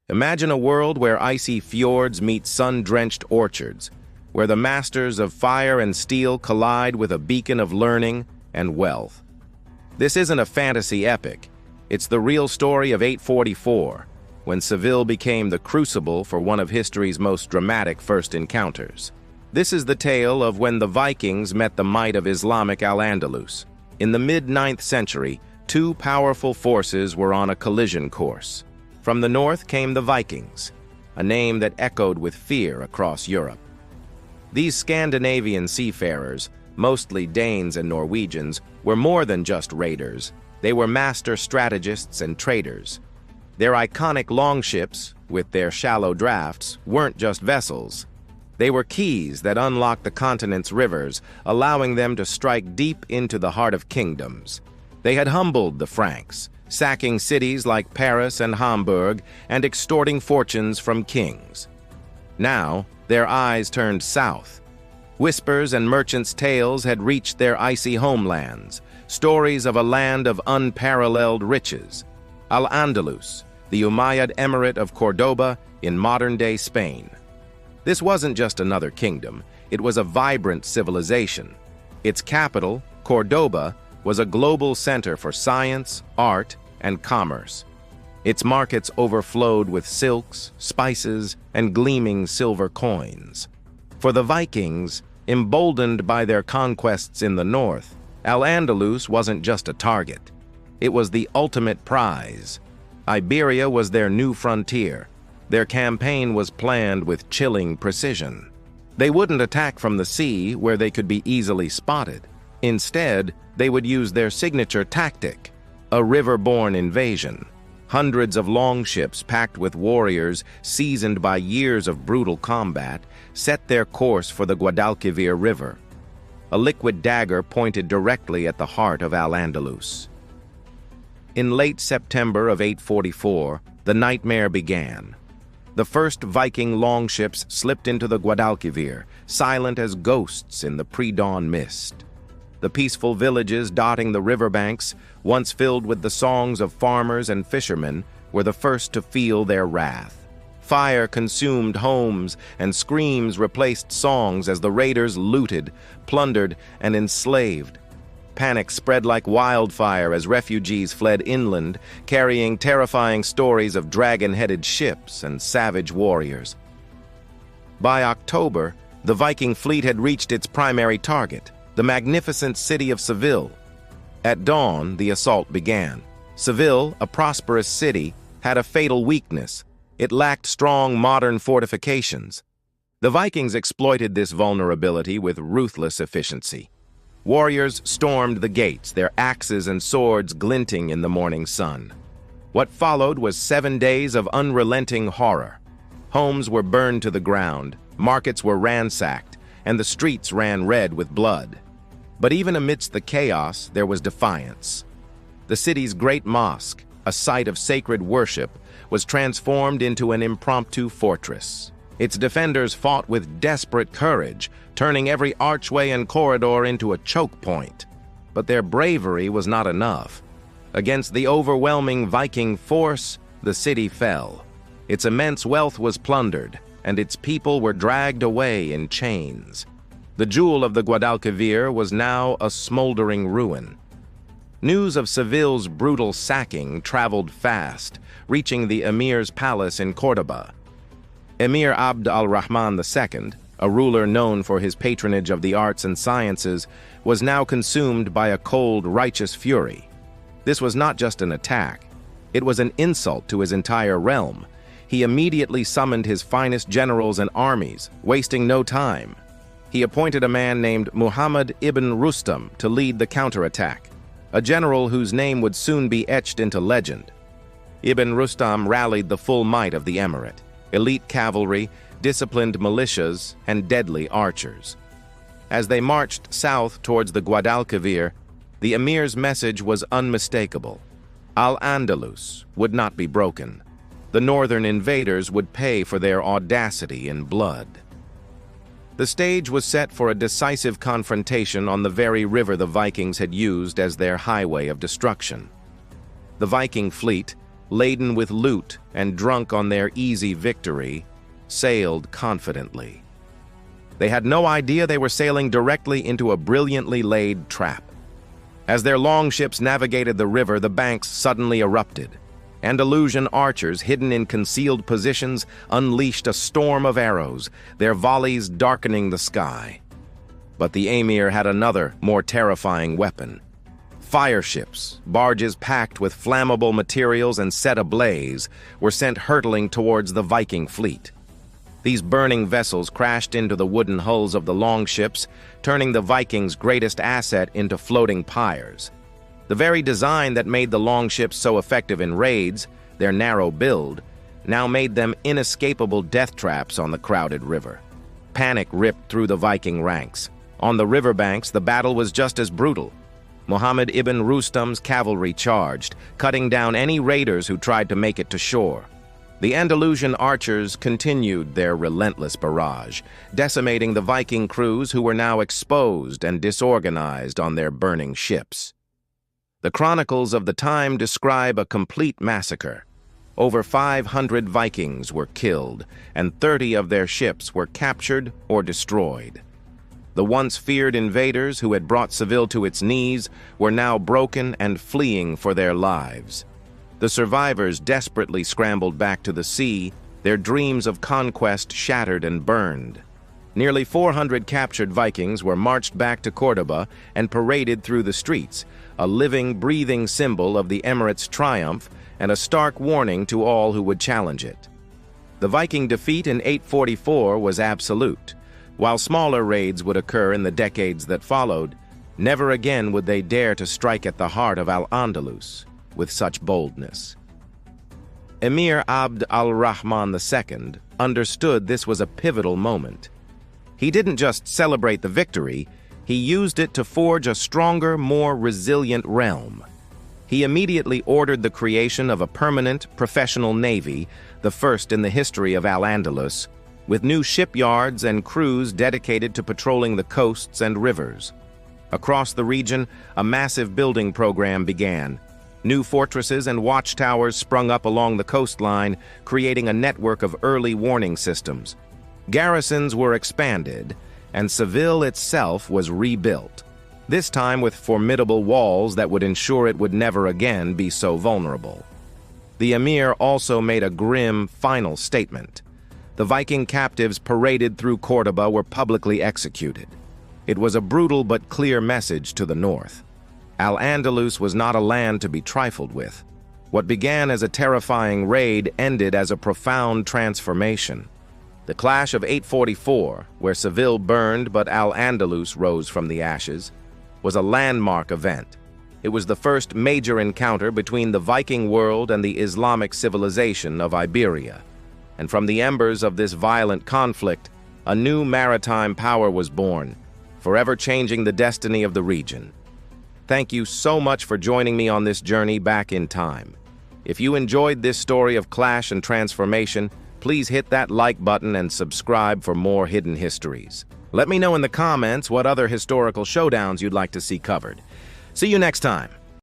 Imagine a world where icy fjords meet sun-drenched orchards, where the masters of fire and steel collide with a beacon of learning and wealth. This isn't a fantasy epic. It's the real story of 844, when Seville became the crucible for one of history's most dramatic first encounters. This is the tale of when the Vikings met the might of Islamic Al-Andalus. In the mid-9th century, two powerful forces were on a collision course. From the north came the Vikings, a name that echoed with fear across Europe. These Scandinavian seafarers, mostly Danes and Norwegians, were more than just raiders. They were master strategists and traders. Their iconic longships, with their shallow drafts, weren't just vessels. They were keys that unlocked the continent's rivers, allowing them to strike deep into the heart of kingdoms. They had humbled the Franks, sacking cities like Paris and Hamburg and extorting fortunes from kings. Now, their eyes turned south. Whispers and merchants' tales had reached their icy homelands, stories of a land of unparalleled riches. Al-Andalus, the Umayyad Emirate of Cordoba in modern-day Spain. This wasn't just another kingdom, it was a vibrant civilization. Its capital, Cordoba, was a global center for science, art, and commerce. Its markets overflowed with silks, spices, and gleaming silver coins. For the Vikings, emboldened by their conquests in the north, Al-Andalus wasn't just a target. It was the ultimate prize. Iberia was their new frontier. Their campaign was planned with chilling precision. They wouldn't attack from the sea, where they could be easily spotted. Instead, they would use their signature tactic, a river-borne invasion. Hundreds of longships packed with warriors seasoned by years of brutal combat set their course for the Guadalquivir River. A liquid dagger pointed directly at the heart of Al-Andalus. In late September of 844, the nightmare began. The first Viking longships slipped into the Guadalquivir, silent as ghosts in the pre-dawn mist. The peaceful villages dotting the riverbanks, once filled with the songs of farmers and fishermen, were the first to feel their wrath. Fire consumed homes, and screams replaced songs as the raiders looted, plundered, and enslaved. Panic spread like wildfire as refugees fled inland, carrying terrifying stories of dragon-headed ships and savage warriors. By October, the Viking fleet had reached its primary target, the magnificent city of Seville. At dawn, the assault began. Seville, a prosperous city, had a fatal weakness. It lacked strong modern fortifications. The Vikings exploited this vulnerability with ruthless efficiency. Warriors stormed the gates, their axes and swords glinting in the morning sun. What followed was 7 days of unrelenting horror. Homes were burned to the ground, markets were ransacked, and the streets ran red with blood. But even amidst the chaos, there was defiance. The city's great mosque, a site of sacred worship, was transformed into an impromptu fortress. Its defenders fought with desperate courage, turning every archway and corridor into a choke point. But their bravery was not enough. Against the overwhelming Viking force, the city fell. Its immense wealth was plundered, and its people were dragged away in chains. The jewel of the Guadalquivir was now a smoldering ruin. News of Seville's brutal sacking traveled fast, reaching the emir's palace in Cordoba. Emir Abd al-Rahman II, a ruler known for his patronage of the arts and sciences, was now consumed by a cold, righteous fury. This was not just an attack. It was an insult to his entire realm. He immediately summoned his finest generals and armies, wasting no time. He appointed a man named Muhammad ibn Rustam to lead the counterattack, a general whose name would soon be etched into legend. Ibn Rustam rallied the full might of the emirate, elite cavalry, disciplined militias, and deadly archers. As they marched south towards the Guadalquivir, the emir's message was unmistakable. Al-Andalus would not be broken. The northern invaders would pay for their audacity in blood. The stage was set for a decisive confrontation on the very river the Vikings had used as their highway of destruction. The Viking fleet, laden with loot and drunk on their easy victory, sailed confidently. They had no idea they were sailing directly into a brilliantly laid trap. As their longships navigated the river, the banks suddenly erupted. Andalusian archers, hidden in concealed positions, unleashed a storm of arrows, their volleys darkening the sky. But the Emir had another, more terrifying weapon. Fire ships, barges packed with flammable materials and set ablaze, were sent hurtling towards the Viking fleet. These burning vessels crashed into the wooden hulls of the longships, turning the Vikings' greatest asset into floating pyres. The very design that made the longships so effective in raids, their narrow build, now made them inescapable death traps on the crowded river. Panic ripped through the Viking ranks. On the riverbanks, the battle was just as brutal. Muhammad ibn Rustam's cavalry charged, cutting down any raiders who tried to make it to shore. The Andalusian archers continued their relentless barrage, decimating the Viking crews who were now exposed and disorganized on their burning ships. The chronicles of the time describe a complete massacre. Over 500 Vikings were killed, and 30 of their ships were captured or destroyed. The once feared invaders who had brought Seville to its knees were now broken and fleeing for their lives. The survivors desperately scrambled back to the sea, their dreams of conquest shattered and burned. Nearly 400 captured Vikings were marched back to Cordoba and paraded through the streets, a living, breathing symbol of the Emirate's triumph and a stark warning to all who would challenge it. The Viking defeat in 844 was absolute. While smaller raids would occur in the decades that followed, never again would they dare to strike at the heart of Al-Andalus with such boldness. Emir Abd al-Rahman II understood this was a pivotal moment. He didn't just celebrate the victory, he used it to forge a stronger, more resilient realm. He immediately ordered the creation of a permanent, professional navy, the first in the history of Al-Andalus, with new shipyards and crews dedicated to patrolling the coasts and rivers. Across the region, a massive building program began. New fortresses and watchtowers sprung up along the coastline, creating a network of early warning systems. Garrisons were expanded, and Seville itself was rebuilt, this time with formidable walls that would ensure it would never again be so vulnerable. The Emir also made a grim final statement. The Viking captives paraded through Cordoba were publicly executed. It was a brutal but clear message to the north. Al-Andalus was not a land to be trifled with. What began as a terrifying raid ended as a profound transformation. The clash of 844, where Seville burned but Al-Andalus rose from the ashes, was a landmark event. It was the first major encounter between the Viking world and the Islamic civilization of Iberia. And from the embers of this violent conflict, a new maritime power was born, forever changing the destiny of the region. Thank you so much for joining me on this journey back in time. If you enjoyed this story of clash and transformation, please hit that like button and subscribe for more hidden histories. Let me know in the comments what other historical showdowns you'd like to see covered. See you next time.